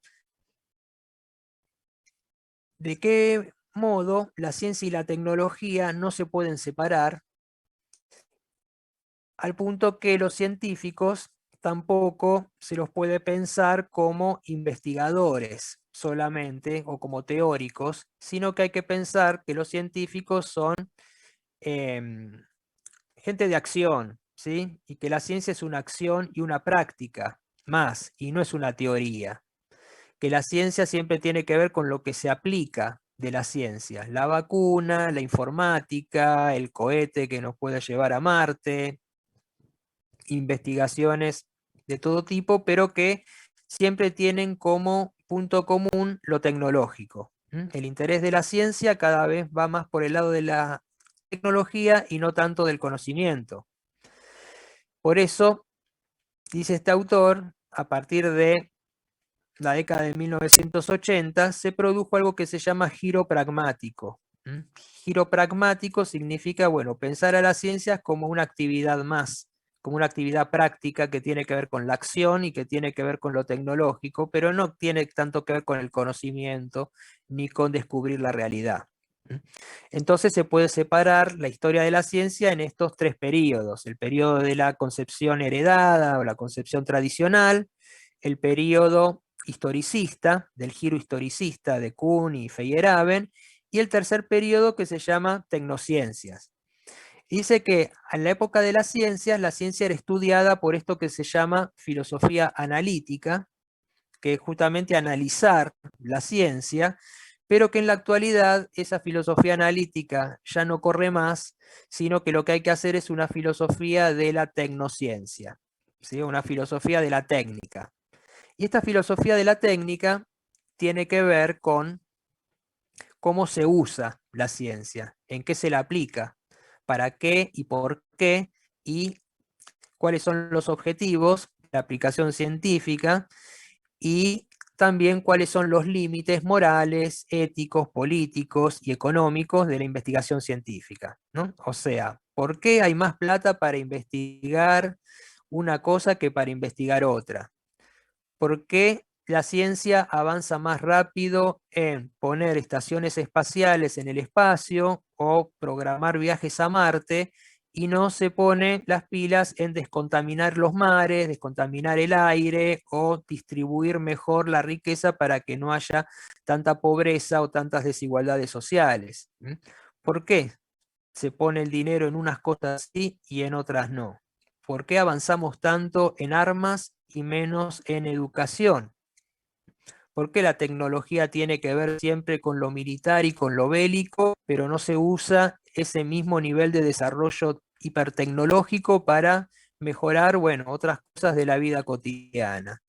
S1: ¿de qué modo la ciencia y la tecnología no se pueden separar? Al punto que los científicos tampoco se los puede pensar como investigadores solamente o como teóricos, sino que hay que pensar que los científicos son gente de acción, ¿sí? Y que la ciencia es una acción y una práctica más, y no es una teoría. Que la ciencia siempre tiene que ver con lo que se aplica de la ciencia, la vacuna, la informática, el cohete que nos puede llevar a Marte, investigaciones de todo tipo, pero que siempre tienen como punto común lo tecnológico. El interés de la ciencia cada vez va más por el lado de la tecnología y no tanto del conocimiento. Por eso, dice este autor, a partir de la década de 1980, se produjo algo que se llama giro pragmático. Giro pragmático significa, bueno, pensar a las ciencias como una actividad más, como una actividad práctica que tiene que ver con la acción y que tiene que ver con lo tecnológico, pero no tiene tanto que ver con el conocimiento ni con descubrir la realidad. Entonces se puede separar la historia de la ciencia en estos tres periodos: el periodo de la concepción heredada o la concepción tradicional, el periodo historicista, del giro historicista de Kuhn y Feyerabend, y el tercer periodo que se llama tecnociencias. Dice que en la época de las ciencias, la ciencia era estudiada por esto que se llama filosofía analítica, que es justamente analizar la ciencia, pero que en la actualidad esa filosofía analítica ya no corre más, sino que lo que hay que hacer es una filosofía de la tecnociencia, ¿sí? Una filosofía de la técnica. Y esta filosofía de la técnica tiene que ver con cómo se usa la ciencia, en qué se la aplica, para qué y por qué, y cuáles son los objetivos de la aplicación científica, y también cuáles son los límites morales, éticos, políticos y económicos de la investigación científica, ¿no? O sea, ¿por qué hay más plata para investigar una cosa que para investigar otra? ¿Por qué la ciencia avanza más rápido en poner estaciones espaciales en el espacio o programar viajes a Marte y no se pone las pilas en descontaminar los mares, descontaminar el aire o distribuir mejor la riqueza para que no haya tanta pobreza o tantas desigualdades sociales? ¿Por qué se pone el dinero en unas cosas sí y en otras no? ¿Por qué avanzamos tanto en armas y menos en educación? ¿Por qué la tecnología tiene que ver siempre con lo militar y con lo bélico, pero no se usa ese mismo nivel de desarrollo hipertecnológico para mejorar, bueno, otras cosas de la vida cotidiana?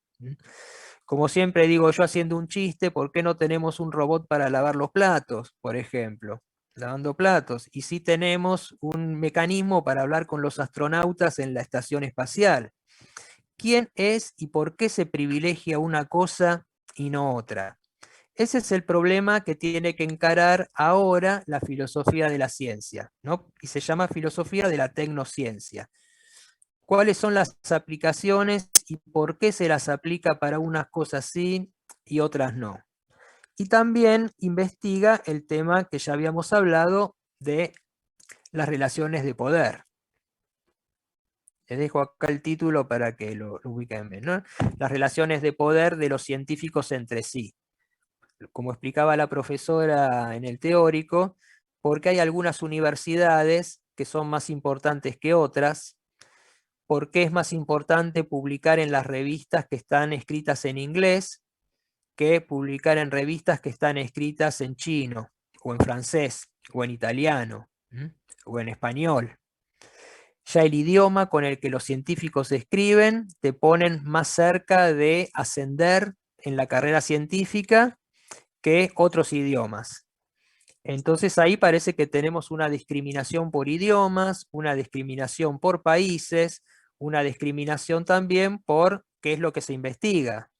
S1: Como siempre digo yo haciendo un chiste, ¿por qué no tenemos un robot para lavar los platos, por ejemplo? Lavando platos. Y sí tenemos un mecanismo para hablar con los astronautas en la estación espacial. ¿Quién es y por qué se privilegia una cosa y no otra? Ese es el problema que tiene que encarar ahora la filosofía de la ciencia, ¿no? Y se llama filosofía de la tecnociencia. ¿Cuáles son las aplicaciones y por qué se las aplica para unas cosas sí y otras no? Y también investiga el tema que ya habíamos hablado de las relaciones de poder. Les dejo acá el título para que lo ubiquen bien, ¿no? Las relaciones de poder de los científicos entre sí. Como explicaba la profesora en el teórico, porque hay algunas universidades que son más importantes que otras, porque es más importante publicar en las revistas que están escritas en inglés que publicar en revistas que están escritas en chino, o en francés, o en italiano, o en español. Ya el idioma con el que los científicos escriben te ponen más cerca de ascender en la carrera científica que otros idiomas. Entonces ahí parece que tenemos una discriminación por idiomas, una discriminación por países, una discriminación también por qué es lo que se investiga.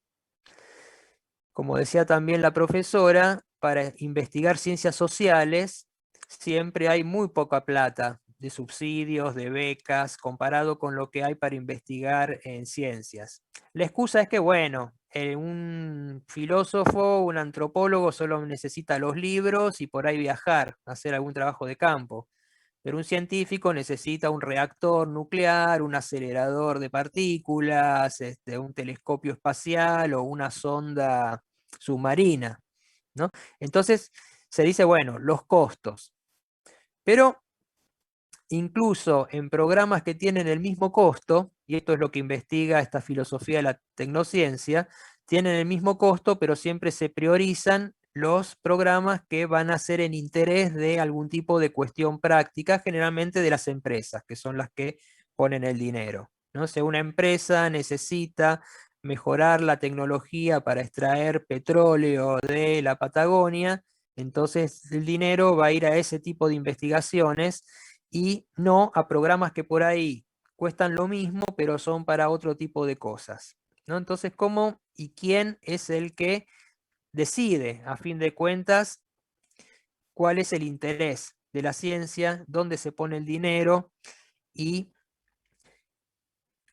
S1: Como decía también la profesora, para investigar ciencias sociales siempre hay muy poca plata de subsidios, de becas, comparado con lo que hay para investigar en ciencias. La excusa es que, bueno, un filósofo, un antropólogo solo necesita los libros y por ahí viajar, hacer algún trabajo de campo. Pero un científico necesita un reactor nuclear, un acelerador de partículas, un telescopio espacial o una sonda submarina, ¿no? Entonces se dice, bueno, los costos. Pero incluso en programas que tienen el mismo costo, y esto es lo que investiga esta filosofía de la tecnociencia, tienen el mismo costo, pero siempre se priorizan los programas que van a ser en interés de algún tipo de cuestión práctica, generalmente de las empresas, que son las que ponen el dinero, ¿no? Si una empresa necesita mejorar la tecnología para extraer petróleo de la Patagonia, entonces el dinero va a ir a ese tipo de investigaciones y no a programas que por ahí cuestan lo mismo, pero son para otro tipo de cosas, ¿no? Entonces, ¿cómo y quién es el que decide, a fin de cuentas, cuál es el interés de la ciencia, dónde se pone el dinero y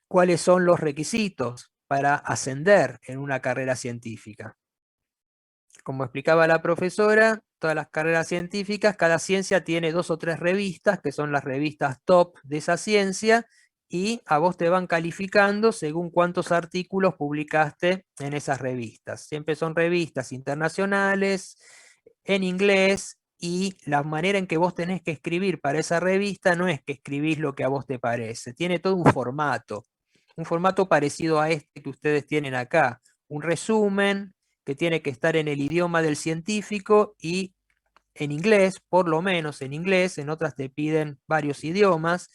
S1: cuáles son los requisitos para ascender en una carrera científica? Como explicaba la profesora, todas las carreras científicas, cada ciencia tiene 2 o 3 revistas, que son las revistas top de esa ciencia, y a vos te van calificando según cuántos artículos publicaste en esas revistas. Siempre son revistas internacionales, en inglés, y la manera en que vos tenés que escribir para esa revista no es que escribís lo que a vos te parece, tiene todo un formato parecido a este que ustedes tienen acá, un resumen, que tiene que estar en el idioma del científico y en inglés, por lo menos en inglés, en otras te piden varios idiomas.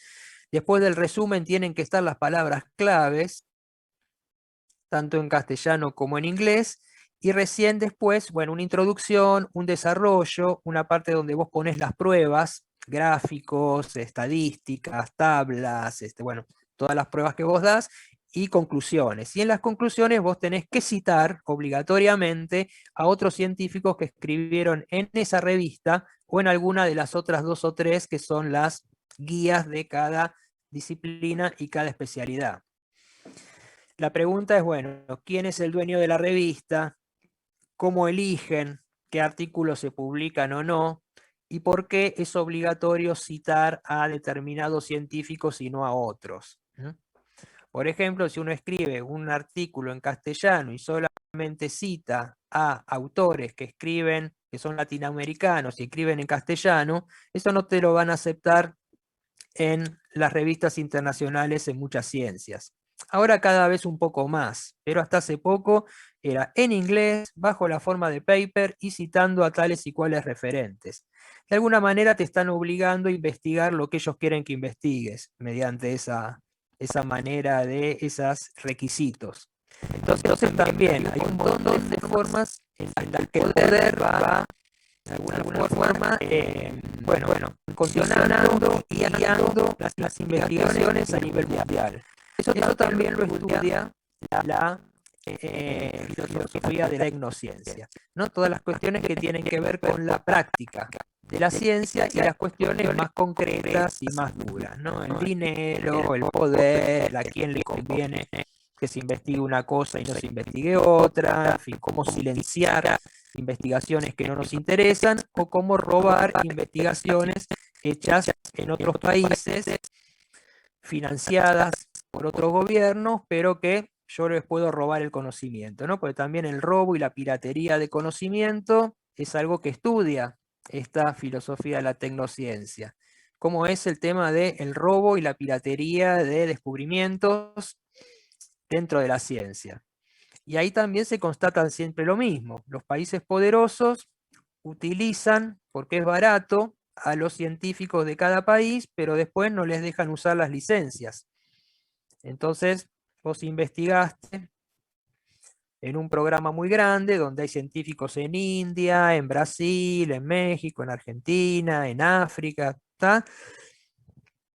S1: Después del resumen tienen que estar las palabras claves, tanto en castellano como en inglés, y recién después, bueno, una introducción, un desarrollo, una parte donde vos pones las pruebas, gráficos, estadísticas, tablas, bueno, todas las pruebas que vos das, y conclusiones. Y en las conclusiones vos tenés que citar obligatoriamente a otros científicos que escribieron en esa revista o en alguna de las otras 2 o 3 que son las guías de cada disciplina y cada especialidad. La pregunta es, bueno, ¿quién es el dueño de la revista? ¿Cómo eligen qué artículos se publican o no? ¿Y por qué es obligatorio citar a determinados científicos y no a otros? Por ejemplo, si uno escribe un artículo en castellano y solamente cita a autores que escriben, que son latinoamericanos y escriben en castellano, eso no te lo van a aceptar en las revistas internacionales en muchas ciencias. Ahora cada vez un poco más, pero hasta hace poco era en inglés, bajo la forma de paper y citando a tales y cuales referentes. De alguna manera te están obligando a investigar lo que ellos quieren que investigues, mediante esa manera de esos requisitos. Entonces también hay un montón de formas en las que el poder va de alguna forma, condicionando y guiando las investigaciones a nivel mundial. Eso también lo estudia la filosofía de la tecnociencia, ¿no? Todas las cuestiones que tienen que ver con la práctica de la ciencia y las cuestiones más concretas y más duras, ¿no? El dinero, el poder, a quién le conviene que se investigue una cosa y no se investigue otra, en fin, cómo silenciar investigaciones que no nos interesan o cómo robar investigaciones hechas en otros países, financiadas por otros gobiernos, pero que yo les puedo robar el conocimiento, ¿no? Porque también el robo y la piratería de conocimiento es algo que estudia esta filosofía de la tecnociencia. ¿Cómo es el tema del robo y la piratería de descubrimientos dentro de la ciencia? Y ahí también se constata siempre lo mismo. Los países poderosos utilizan, porque es barato, a los científicos de cada país, pero después no les dejan usar las licencias. Entonces, vos investigaste en un programa muy grande donde hay científicos en India, en Brasil, en México, en Argentina, en África, ¿tá?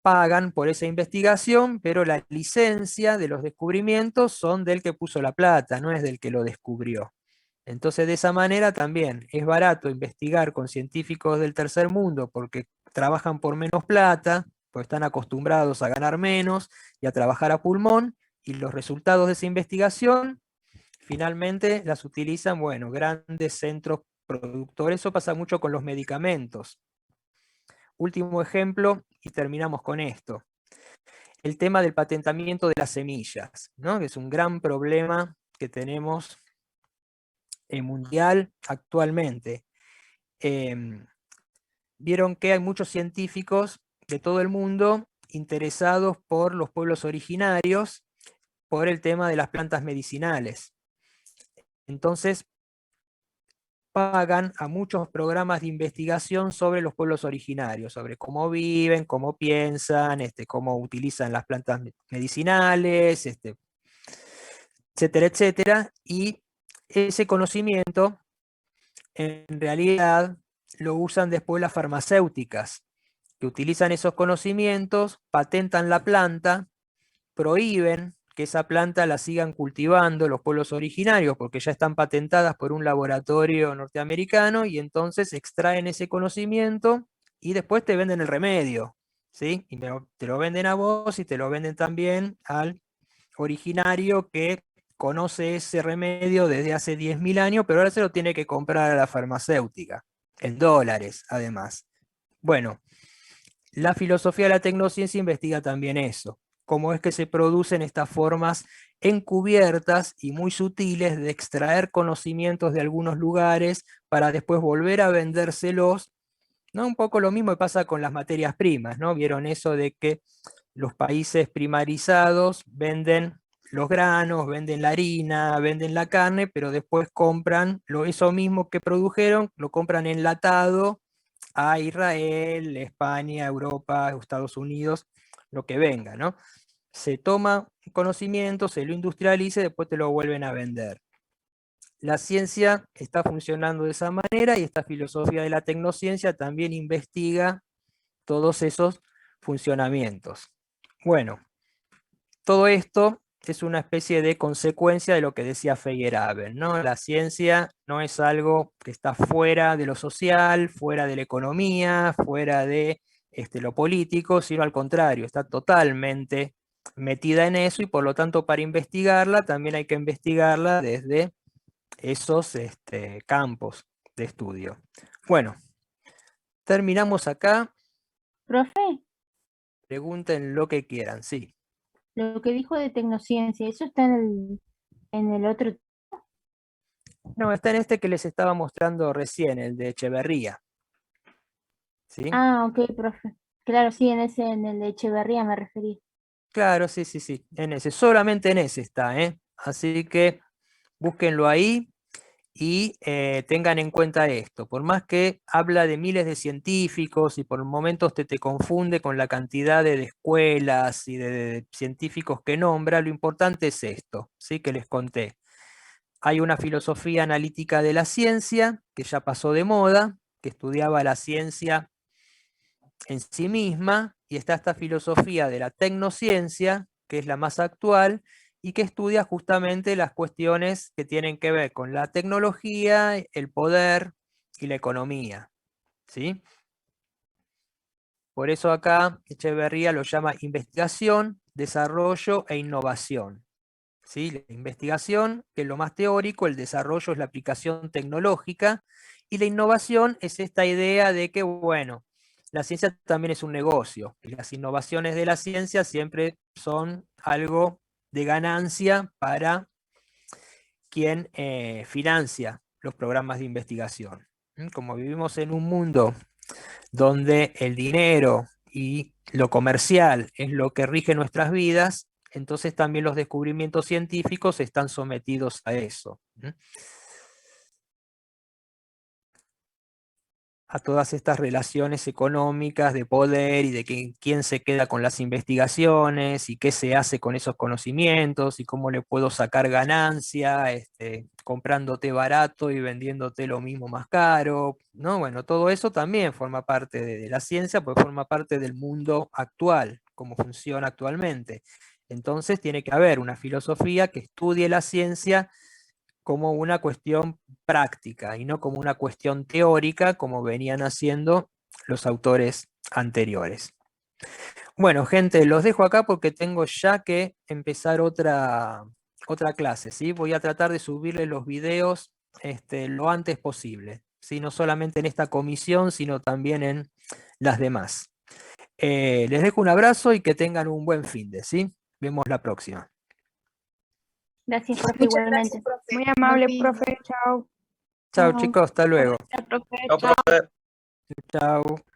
S1: Pagan por esa investigación, pero la licencia de los descubrimientos son del que puso la plata, no es del que lo descubrió. Entonces, de esa manera también es barato investigar con científicos del tercer mundo porque trabajan por menos plata, pues están acostumbrados a ganar menos y a trabajar a pulmón, y los resultados de esa investigación finalmente las utilizan, bueno, grandes centros productores. Eso pasa mucho con los medicamentos. Último ejemplo, y terminamos con esto. El tema del patentamiento de las semillas, ¿no? Que es un gran problema que tenemos mundial actualmente. Vieron que hay muchos científicos de todo el mundo interesados por los pueblos originarios, por el tema de las plantas medicinales. Entonces, pagan a muchos programas de investigación sobre los pueblos originarios, sobre cómo viven, cómo piensan, cómo utilizan las plantas medicinales, etcétera, etcétera. Y ese conocimiento, en realidad, lo usan después las farmacéuticas, que utilizan esos conocimientos, patentan la planta, prohíben que esa planta la sigan cultivando los pueblos originarios porque ya están patentadas por un laboratorio norteamericano, y entonces extraen ese conocimiento y después te venden el remedio, ¿sí? Y te lo venden a vos y te lo venden también al originario que conoce ese remedio desde hace 10.000 años, pero ahora se lo tiene que comprar a la farmacéutica, en dólares además. Bueno, la filosofía de la tecnociencia investiga también eso, cómo es que se producen estas formas encubiertas y muy sutiles de extraer conocimientos de algunos lugares para después volver a vendérselos, ¿no? Un poco lo mismo que pasa con las materias primas, ¿no? Vieron eso de que los países primarizados venden los granos, venden la harina, venden la carne, pero después compran eso mismo que produjeron, lo compran enlatado a Israel, España, Europa, Estados Unidos, lo que venga, ¿no? Se toma conocimiento, se lo industrializa y después te lo vuelven a vender. La ciencia está funcionando de esa manera, y esta filosofía de la tecnociencia también investiga todos esos funcionamientos. Bueno, todo esto es una especie de consecuencia de lo que decía Feyerabend, ¿no? La ciencia no es algo que está fuera de lo social, fuera de la economía, fuera de lo político, sino al contrario, está totalmente metida en eso, y por lo tanto para investigarla también hay que investigarla desde esos campos de estudio. Bueno, terminamos acá.
S3: Profe,
S1: Pregunten lo que quieran, sí.
S3: lo que dijo de tecnociencia, ¿eso está en el otro?
S1: No, está en este que les estaba mostrando recién, el de Echeverría. ¿Sí?
S3: Ah, ok, profe. Claro, sí, en el de Echeverría me referí.
S1: Claro, sí, sí, sí, en ese, solamente en ese está, ¿eh? Así que búsquenlo ahí y tengan en cuenta esto. Por más que habla de miles de científicos y por momentos te confunde con la cantidad de escuelas y de científicos que nombra, lo importante es esto, ¿sí? Que les conté. Hay una filosofía analítica de la ciencia que ya pasó de moda, que estudiaba la ciencia en sí misma, y está esta filosofía de la tecnociencia, que es la más actual, y que estudia justamente las cuestiones que tienen que ver con la tecnología, el poder y la economía, ¿sí? Por eso acá Echeverría lo llama investigación, desarrollo e innovación, ¿sí? La investigación, que es lo más teórico, el desarrollo es la aplicación tecnológica, y la innovación es esta idea de que, bueno, la ciencia también es un negocio, y las innovaciones de la ciencia siempre son algo de ganancia para quien financia los programas de investigación. Como vivimos en un mundo donde el dinero y lo comercial es lo que rige nuestras vidas, entonces también los descubrimientos científicos están sometidos a eso. A todas estas relaciones económicas de poder y de quién se queda con las investigaciones y qué se hace con esos conocimientos y cómo le puedo sacar ganancia, comprándote barato y vendiéndote lo mismo más caro, ¿no? Bueno, todo eso también forma parte de la ciencia, pues forma parte del mundo actual, cómo funciona actualmente. Entonces tiene que haber una filosofía que estudie la ciencia como una cuestión práctica y no como una cuestión teórica como venían haciendo los autores anteriores. Bueno, gente, los dejo acá porque tengo ya que empezar otra clase, ¿sí? Voy a tratar de subirles los videos lo antes posible, ¿sí? No solamente en esta comisión, sino también en las demás. Les dejo un abrazo y que tengan un buen finde, ¿sí? Vemos la próxima.
S3: Gracias, profe,
S2: Muchas
S3: igualmente.
S2: gracias, profe.
S4: Muy amable,
S2: Buen fin.
S4: profe. Chao.
S1: Chao,
S3: Chao.
S1: chicos, hasta luego.
S3: Gracias, profe.
S5: Chao,
S3: Chao.
S5: profe.
S1: Chao.